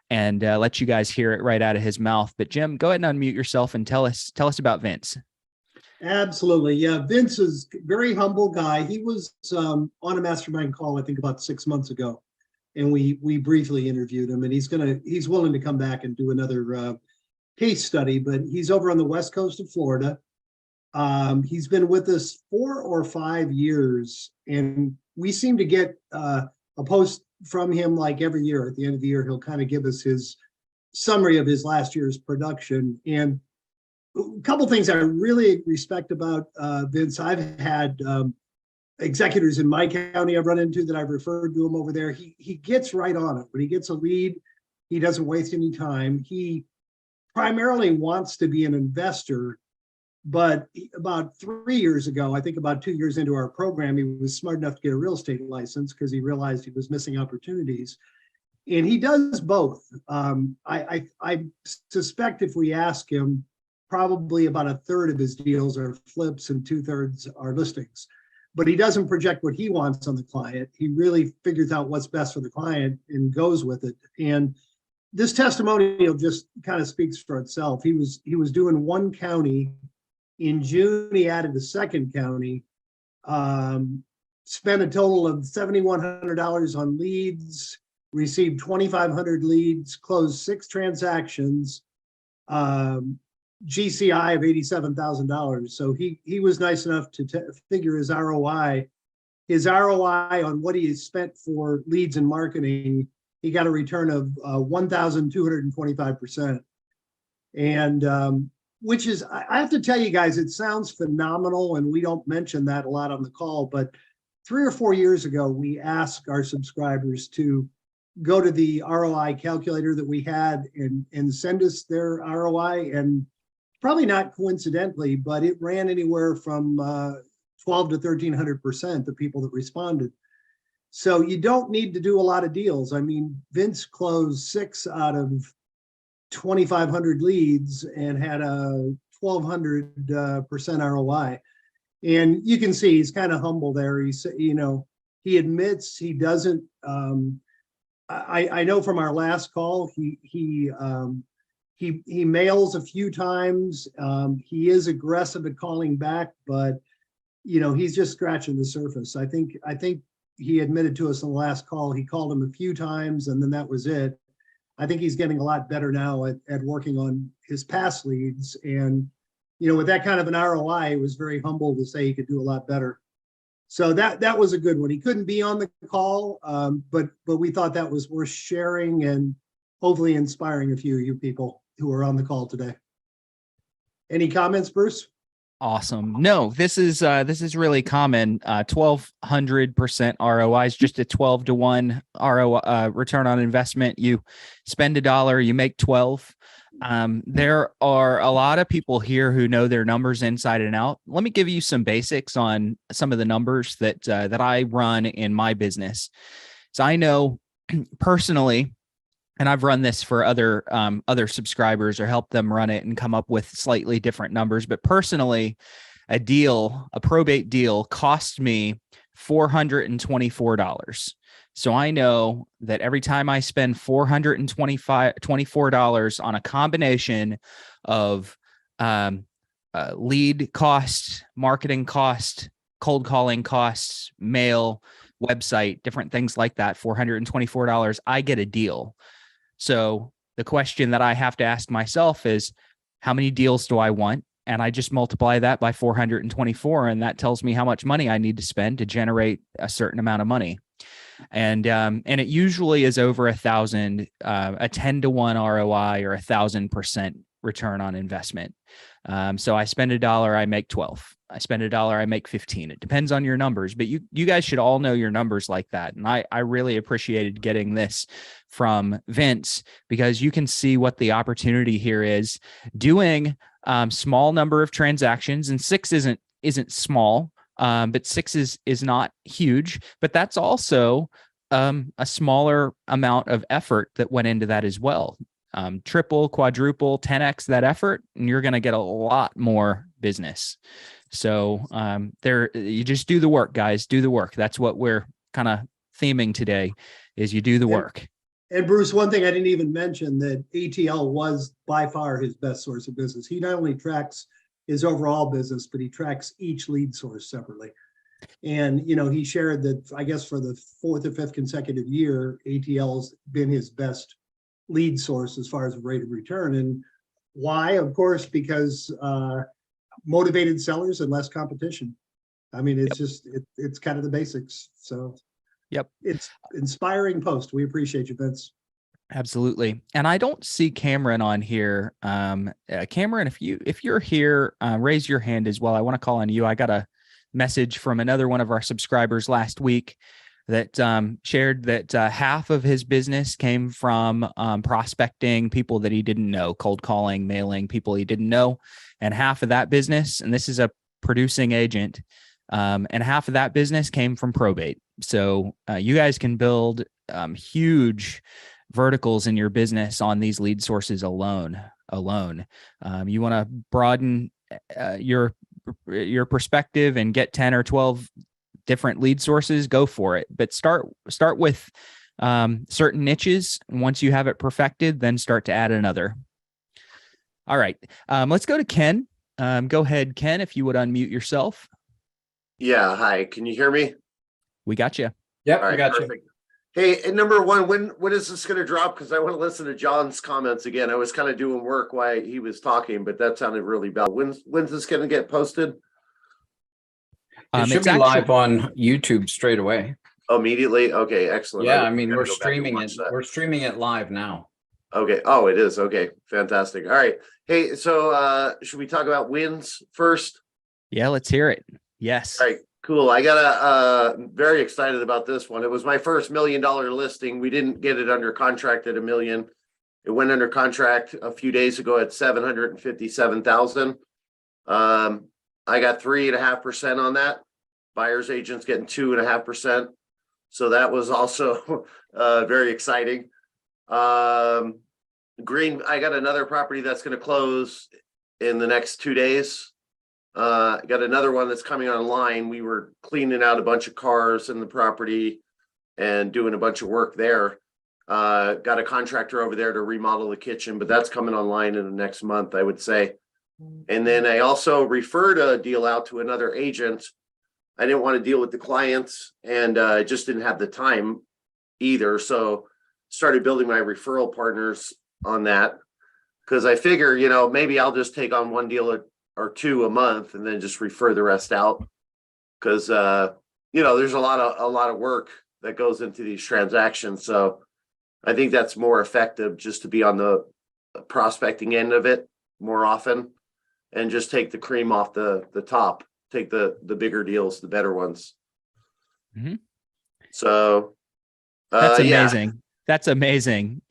and let you guys hear it right out of his mouth. But Jim, go ahead and unmute yourself and tell us about Vince. Absolutely. Yeah. Vince is a very humble guy. He was on a mastermind call, I think about 6 months ago. And we briefly interviewed him, and he's willing to come back and do another case study, but he's over on the West Coast of Florida. He's been with us 4 or 5 years, and we seem to get a post from him like every year. At the end of the year, he'll kind of give us his summary of his last year's production. And a couple things I really respect about Vince. I've had executors in my county I've run into that I've referred to him over there. He gets right on it. When he gets a lead, he doesn't waste any time. He primarily wants to be an investor, but about 3 years ago, I think about 2 years into our program, he was smart enough to get a real estate license because he realized he was missing opportunities. And he does both. I suspect if we ask him, probably about 1/3 of his deals are flips and 2/3 are listings. But he doesn't project what he wants on the client. He really figures out what's best for the client and goes with it. And this testimonial just kind of speaks for itself. He was doing one county. In June, he added a second county, spent a total of $7,100 on leads, received 2,500 leads, closed 6 transactions, GCI of $87,000. So he was nice enough to figure his ROI. His ROI on what he spent for leads and marketing, he got a return of 1,225%. And which is, I have to tell you guys, it sounds phenomenal, and we don't mention that a lot on the call, but 3 or 4 years ago, we asked our subscribers to go to the ROI calculator that we had and send us their ROI. And probably not coincidentally, but it ran anywhere from 12 to 1,300%, the people that responded. So you don't need to do a lot of deals. I mean, Vince closed 6 out of 2,500 leads and had a 1,200% ROI. And you can see he's kind of humble there. He's, he admits he doesn't. I know from our last call, he mails a few times. He is aggressive at calling back, but he's just scratching the surface. I think he admitted to us in the last call, he called him a few times and then that was it. I think he's getting a lot better now at working on his past leads. And, with that kind of an ROI, it was very humble to say he could do a lot better. So that was a good one. He couldn't be on the call, but we thought that was worth sharing and hopefully inspiring a few of you people who are on the call today. Any comments, Bruce? Awesome. No, this is really common. 1,200% ROI is just a 12 to 1 ROI return on investment. You spend $1, you make 12. There are a lot of people here who know their numbers inside and out. Let me give you some basics on some of the numbers that I run in my business. So I know personally, and I've run this for other subscribers or helped them run it and come up with slightly different numbers. But personally, a probate deal cost me $424. So I know that every time I spend $424 on a combination of lead costs, marketing costs, cold calling costs, mail, website, different things like that, $424, I get a deal. So the question that I have to ask myself is, how many deals do I want? And I just multiply that by 424, and that tells me how much money I need to spend to generate a certain amount of money. And it usually is over 1,000, a 10 to 1 ROI or 1,000% return on investment. So I spend $1, I make 12. I spend $1, I make 15. It depends on your numbers, but you guys should all know your numbers like that. And I really appreciated getting this from Vince, because you can see what the opportunity here is. Doing small number of transactions, and 6 isn't small, but 6 is not huge, but that's also a smaller amount of effort that went into that as well. Triple, quadruple, 10x that effort, and you're going to get a lot more business. So you just do the work, guys. Do the work. That's what we're kind of theming today, is you do the work. And Bruce, one thing I didn't even mention, that ATL was by far his best source of business. He not only tracks his overall business, but he tracks each lead source separately. And, he shared that, I guess, for the 4th or 5th consecutive year, ATL's been his best lead source as far as rate of return. And why? Of course, because motivated sellers and less competition. I mean, it's just, it's kind of the basics. So it's inspiring post. We appreciate you, Vince. Absolutely. And I don't see Cameron on here. Cameron, if you're here, raise your hand as well. I want to call on you. I got a message from another one of our subscribers last week that shared that half of his business came from prospecting people that he didn't know, cold calling, mailing people he didn't know. And half of that business, and this is a producing agent, and half of that business came from probate. So you guys can build huge verticals in your business on these lead sources alone. You want to broaden your perspective and get 10 or 12 different lead sources, go for it. But start with certain niches. And once you have it perfected, then start to add another. All right. Let's go to Ken. Go ahead, Ken, if you would unmute yourself. Yeah. Hi. Can you hear me? We got you. Yep. All right, I got perfect. Hey, and number one, when is this going to drop? Because I want to listen to John's comments again. I was kind of doing work while he was talking, but that sounded really bad. When's this going to get posted? It should be live on YouTube straight away. Immediately? Okay, excellent. Yeah, I mean, we're streaming it. We're streaming it live now. Okay. Oh, it is. Okay, fantastic. All right. Hey, so should we talk about wins first? Yeah, let's hear it. Yes. All right. Cool. I got very excited about this one. It was my first $1 million listing. We didn't get it under contract at $1 million. It went under contract a few days ago at 757,000. I got 3.5% on that. Buyer's agent's getting 2.5%. So that was also very exciting. I got another property that's going to close in the next 2 days. I got another one that's coming online. We were cleaning out a bunch of cars in the property and doing a bunch of work there. Got a contractor over there to remodel the kitchen, but that's coming online in the next month, I would say. And then I also referred a deal out to another agent. I didn't want to deal with the clients, and I just didn't have the time either. So started building my referral partners on that, because I figure, maybe I'll just take on one deal or two a month and then just refer the rest out. Because there's a lot of work that goes into these transactions. So I think that's more effective, just to be on the prospecting end of it more often and just take the cream off the top, take the bigger deals, the better ones. Mm-hmm. So that's amazing. Yeah. That's amazing.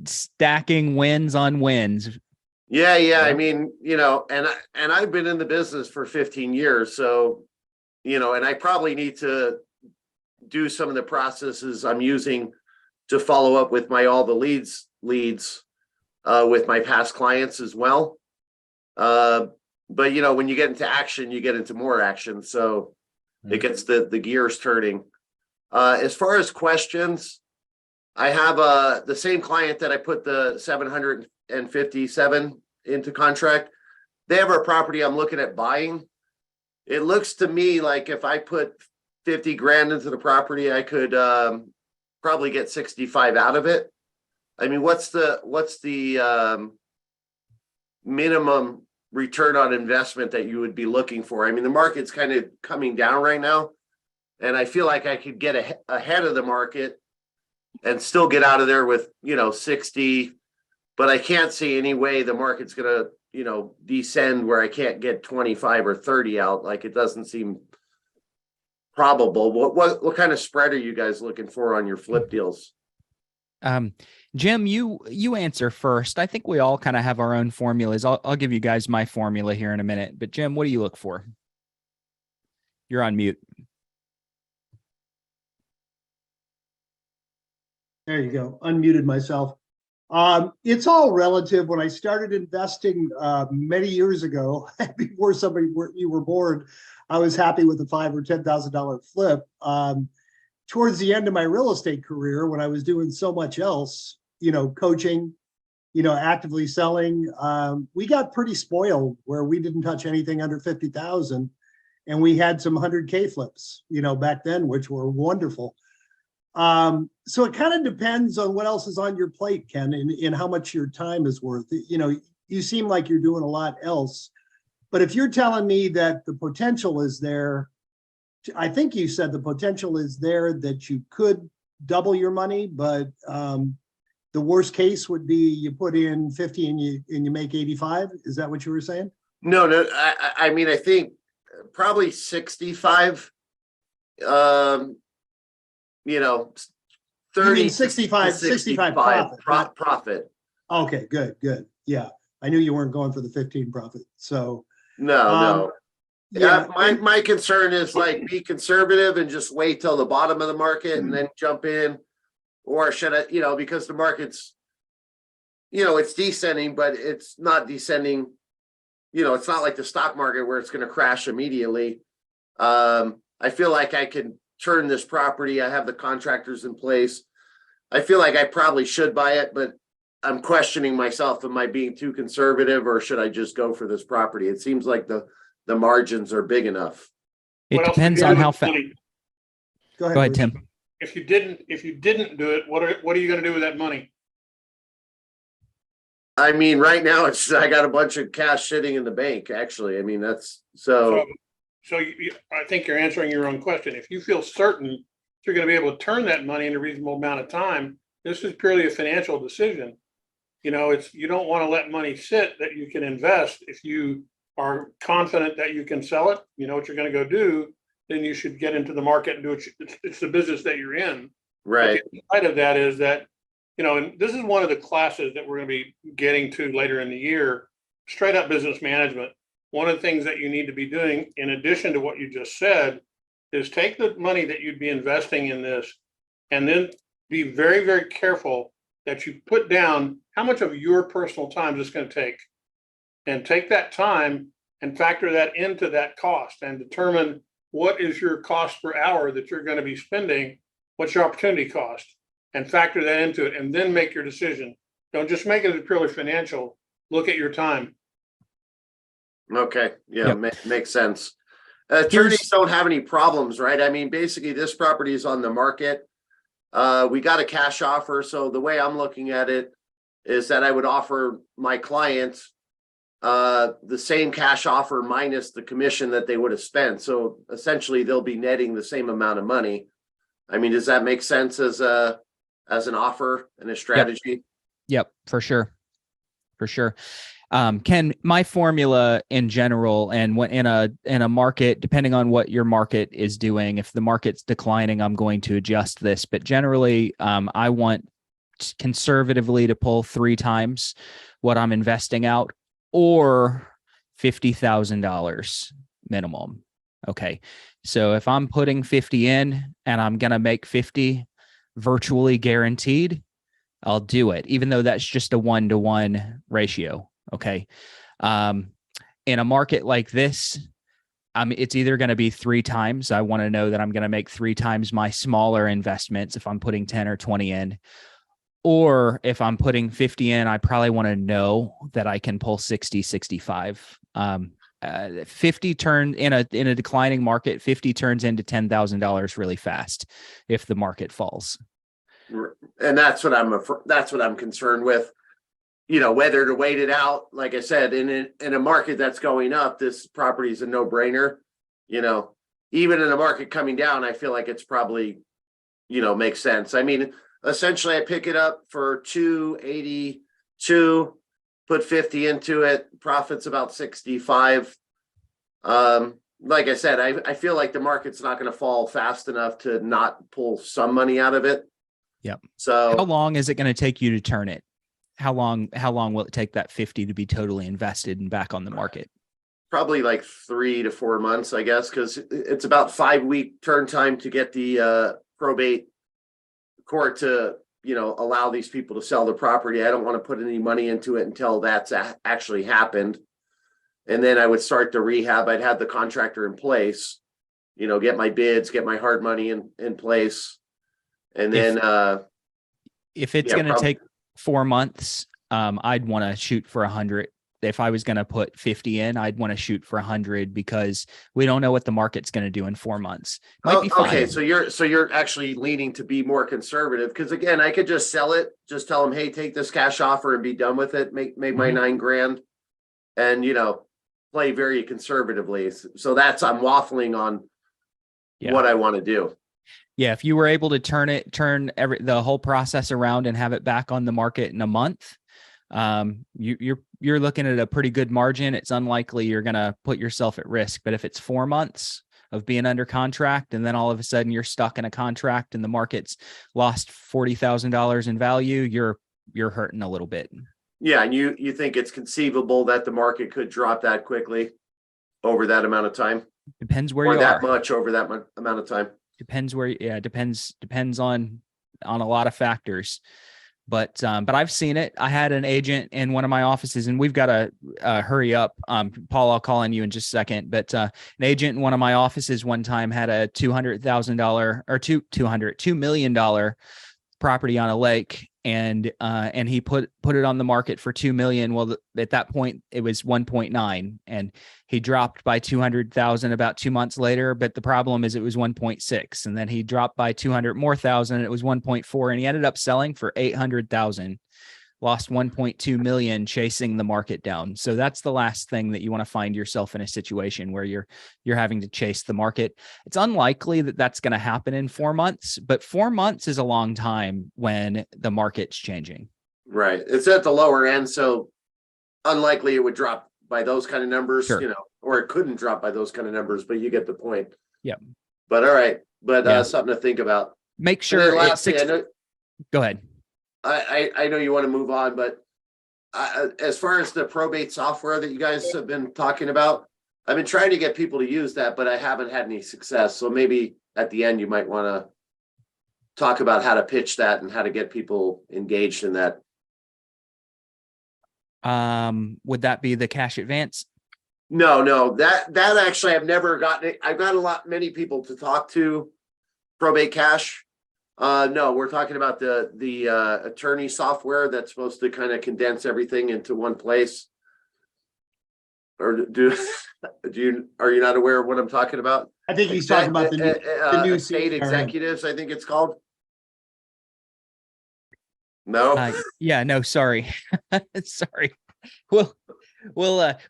Stacking wins on wins. Yeah. I mean, and I've been in the business for 15 years. So, and I probably need to do some of the processes I'm using to follow up with all the leads with my past clients as well. But when you get into action, you get into more action. So it gets the gears turning. As far as questions, I have the same client that I put the 757 into contract. They have a property I'm looking at buying. It looks to me like if I put 50 grand into the property, I could probably get 65 out of it. I mean, what's the minimum return on investment that you would be looking for? I mean, the market's kind of coming down right now, and I feel like I could get ahead of the market and still get out of there with 60, but I can't see any way the market's gonna descend where I can't get 25 or 30 out. Like, it doesn't seem probable. What kind of spread are you guys looking for on your flip deals? Jim, you answer first. I think we all kind of have our own formulas. I'll give you guys my formula here in a minute. But Jim, what do you look for? You're on mute. There you go. Unmuted myself. It's all relative. When I started investing many years ago, before you were born, I was happy with a $5,000 or $10,000 flip. Towards the end of my real estate career, when I was doing so much else, coaching, actively selling, we got pretty spoiled where we didn't touch anything under 50,000, and we had some 100K flips, back then, which were wonderful. So it kind of depends on what else is on your plate, Ken, and how much your time is worth. You seem like you're doing a lot else, but if you're telling me that the potential is there, I think you said the potential is there that you could double your money, but the worst case would be you put in 50 and you make 85. Is that what you were saying? No. I mean, I think probably 65. 30 65 profit. Okay, good. Yeah, I knew you weren't going for the 15 profit. So no. Yeah, my concern is like be conservative and just wait till the bottom of the market and then jump in, or should I, because the market's, it's descending, but it's not descending. It's not like the stock market where it's going to crash immediately. I feel like I can turn this property. I have the contractors in place. I feel like I probably should buy it, but I'm questioning myself. Am I being too conservative, or should I just go for this property? It seems like the margins are big enough. It depends on how fast. Go ahead, Tim. If you didn't do it, what are you going to do with that money? I mean, right now I got a bunch of cash sitting in the bank. Actually, I mean that's so. So I think you're answering your own question. If you feel certain you're going to be able to turn that money in a reasonable amount of time, this is purely a financial decision. You don't want to let money sit that you can invest. If you are confident that you can sell it, you know what you're going to go do. then you should get into the market and do it. It's the business that you're in. Right. But the side of that is that, and this is one of the classes that we're going to be getting to later in the year, straight up business management. One of the things that you need to be doing, in addition to what you just said, is take the money that you'd be investing in this and then be very, very careful that you put down how much of your personal time is going to take, and take that time and factor that into that cost and determine what is your cost per hour that you're going to be spending, what's your opportunity cost, and factor that into it, and then make your decision. Don't just make it purely financial. Look at your time. Okay. Yeah, Yep. makes sense. Attorneys don't have any problems, right? I mean, basically this property is on the market. We got a cash offer. So the way I'm looking at it is that I would offer my clients the same cash offer minus the commission that they would have spent. So essentially they'll be netting the same amount of money. I mean, does that make sense as an offer and a strategy? Yep, for sure. For sure. Ken, my formula in general, and when in a market, depending on what your market is doing, if the market's declining, I'm going to adjust this. But generally, I want conservatively to pull 3 times what I'm investing out, or $50,000 minimum. Okay. So if I'm putting 50 in and I'm going to make 50 virtually guaranteed, I'll do it, even though that's just a 1-to-1 ratio. Okay. In a market like this, it's either going to be 3 times. I want to know that I'm going to make 3 times my smaller investments if I'm putting 10 or 20 in. Or if I'm putting 50 in, I probably want to know that I can pull 60, 65. 50 turn in a declining market, 50 turns into $10,000 really fast if the market falls. And that's what I'm concerned with, whether to wait it out. Like I said, in a market that's going up, this property is a no-brainer. Even in a market coming down, I feel like it's probably, makes sense. I mean, essentially I pick it up for $282, put 50 into it, profits about 65. Like I said, I feel like the market's not going to fall fast enough to not pull some money out of it. Yep. So how long is it going to take you to turn it? How long will it take that 50 to be totally invested and back on the market? Probably like 3 to 4 months, I guess, because it's about 5-week turn time to get the probate court to, allow these people to sell the property. I don't want to put any money into it until that's actually happened. And then I would start the rehab. I'd have the contractor in place, get my bids, get my hard money in place. And then if it's going to take 4 months, I'd want to shoot for 100. If I was going to put 50 in, I'd want to shoot for 100, because we don't know what the market's going to do in 4 months. Might be fine. Okay, so you're actually leaning to be more conservative, because again, I could just sell it, just tell them, hey, take this cash offer and be done with it, make my $9,000, and play very conservatively. So I'm waffling on what I want to do. Yeah, if you were able to turn the whole process around and have it back on the market in a month, you're looking at a pretty good margin. It's unlikely you're going to put yourself at risk. But if it's 4 months of being under contract, and then all of a sudden you're stuck in a contract and the market's lost $40,000 in value, you're hurting a little bit. Yeah, and you think it's conceivable that the market could drop that quickly over that amount of time? Depends where you are. Or that much over that amount of time? Depends where, depends on a lot of factors. But I've seen it. I had an agent in one of my offices, and we've got to hurry up. Paul, I'll call on you in just a second. But an agent in one of my offices one time had a $200,000 or $2 million property on a lake, and he put it on the market for $2 million. Well, at that point it was 1.9, and he dropped by 200,000 about 2 months later. But the problem is it was 1.6, and then he dropped by 200 more thousand, and it was 1.4, and he ended up selling for 800,000. Lost 1.2 million chasing the market down. So that's the last thing that you want to find yourself in a situation where you're having to chase the market. It's unlikely that that's going to happen in 4 months, but 4 months is a long time when the market's changing. Right. It's at the lower end, so unlikely it would drop by those kind of numbers, Sure. Or it couldn't drop by those kind of numbers, but you get the point. Yep. But all right, but Yeah. something to think about. Make And then sure lastly, I know go ahead. I know you want to move on, but as far as the probate software that you guys have been talking about, I've been trying to get people to use that, but I haven't had any success. So maybe at the end, you might want to talk about how to pitch that and how to get people engaged in that. Would that be the cash advance? No, that actually I've never gotten it. I've got many people to talk to probate cash. No, we're talking about the attorney software that's supposed to kind of condense everything into one place. Or are you not aware of what I'm talking about? I think he's talking about the new Estate CRM. Executives, I think it's called. No. Yeah, no, sorry. Sorry.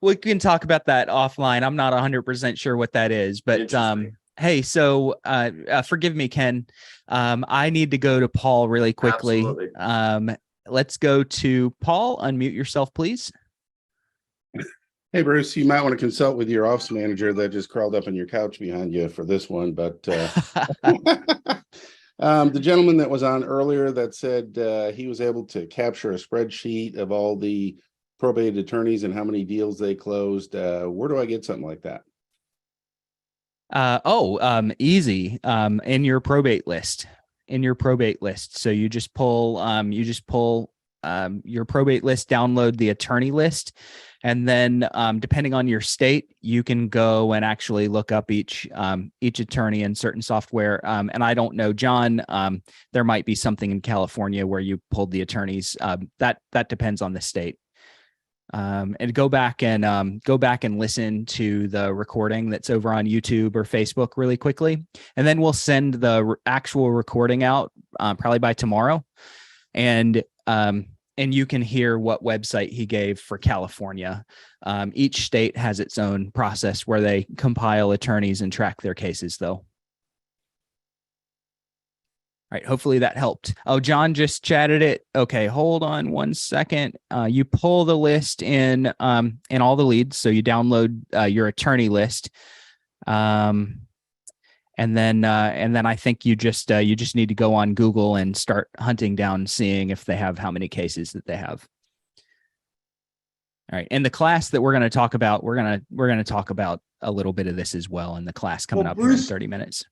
We can talk about that offline. I'm not 100% sure what that is, but hey, so forgive me, Ken. I need to go to Paul really quickly. Absolutely. Let's go to Paul. Unmute yourself, please. Hey, Bruce, you might want to consult with your office manager that just crawled up on your couch behind you for this one. But the gentleman that was on earlier that said he was able to capture a spreadsheet of all the probate attorneys and how many deals they closed. Where do I get something like that? Easy. In your probate list. So you just pull your probate list, download the attorney list, and then depending on your state, you can go and actually look up each attorney in certain software. And I don't know, John, there might be something in California where you pulled the attorneys. That depends on the state. And go back and listen to the recording that's over on YouTube or Facebook really quickly. And then we'll send the actual recording out probably by tomorrow. And you can hear what website he gave for California. Each state has its own process where they compile attorneys and track their cases, though. All right, hopefully that helped. Oh, John just chatted it. Okay, hold on one second. You pull the list in all the leads, so you download your attorney list. And then I think you just need to go on Google and start hunting down, seeing if they have how many cases that they have. All right. In the class that we're going to talk about, we're going to talk about a little bit of this as well in the class coming up here in 30 minutes.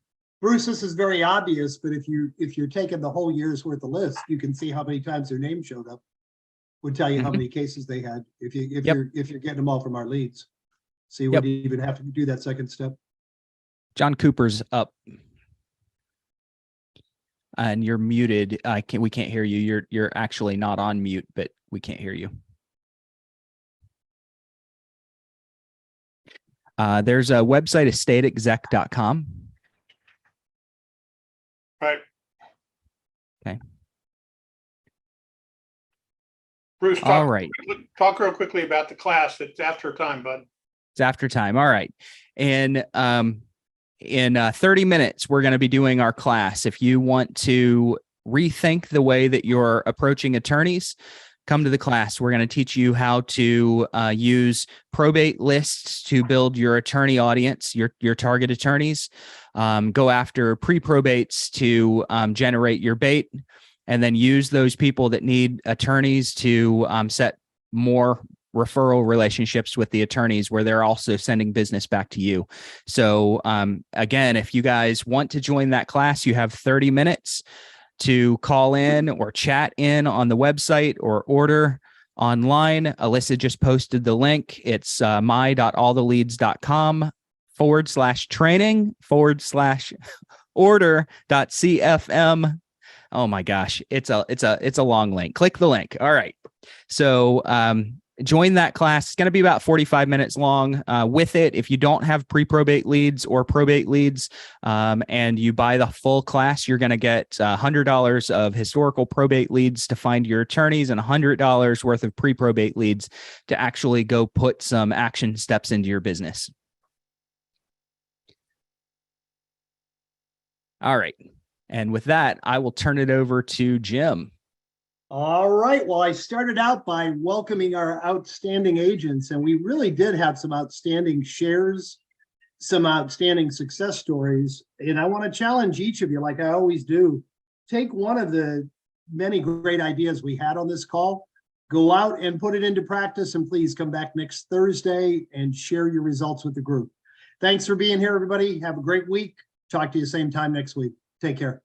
Bruce, this is very obvious, but if you're taking the whole year's worth of list, you can see how many times their name showed up. Would tell you how many cases they had if you're getting them all from our leads. So you wouldn't even have to do that second step. John Cooper's up, and you're muted. We can't hear you. You're actually not on mute, but we can't hear you. There's a website, estateexec.com. Right. Okay. Bruce, all right. Talk real quickly about the class. It's after time, bud. It's after time. All right. And in 30 minutes, we're going to be doing our class. If you want to rethink the way that you're approaching attorneys, come to the class. We're going to teach you how to use probate lists to build your attorney audience, your target attorneys. Go after pre-probates to generate your bait, and then use those people that need attorneys to set more referral relationships with the attorneys where they're also sending business back to you. So again, if you guys want to join that class, you have 30 minutes to call in or chat in on the website or order online. Alyssa just posted the link. It's my.alltheleads.com/training/order.cfm. Oh my gosh, it's a long link. Click the link. All right. So join that class. It's going to be about 45 minutes long. With it, if you don't have pre-probate leads or probate leads, and you buy the full class, you're going to get $100 of historical probate leads to find your attorneys and $100 worth of pre-probate leads to actually go put some action steps into your business. All right. And with that, I will turn it over to Jim. All right. Well, I started out by welcoming our outstanding agents, and we really did have some outstanding shares some outstanding success stories. And I want to challenge each of you, like I always do, take one of the many great ideas we had on this call, go out and put it into practice, and please come back next Thursday and share your results with the group. Thanks for being here, everybody. Have a great week. Talk to you same time next week. Take care.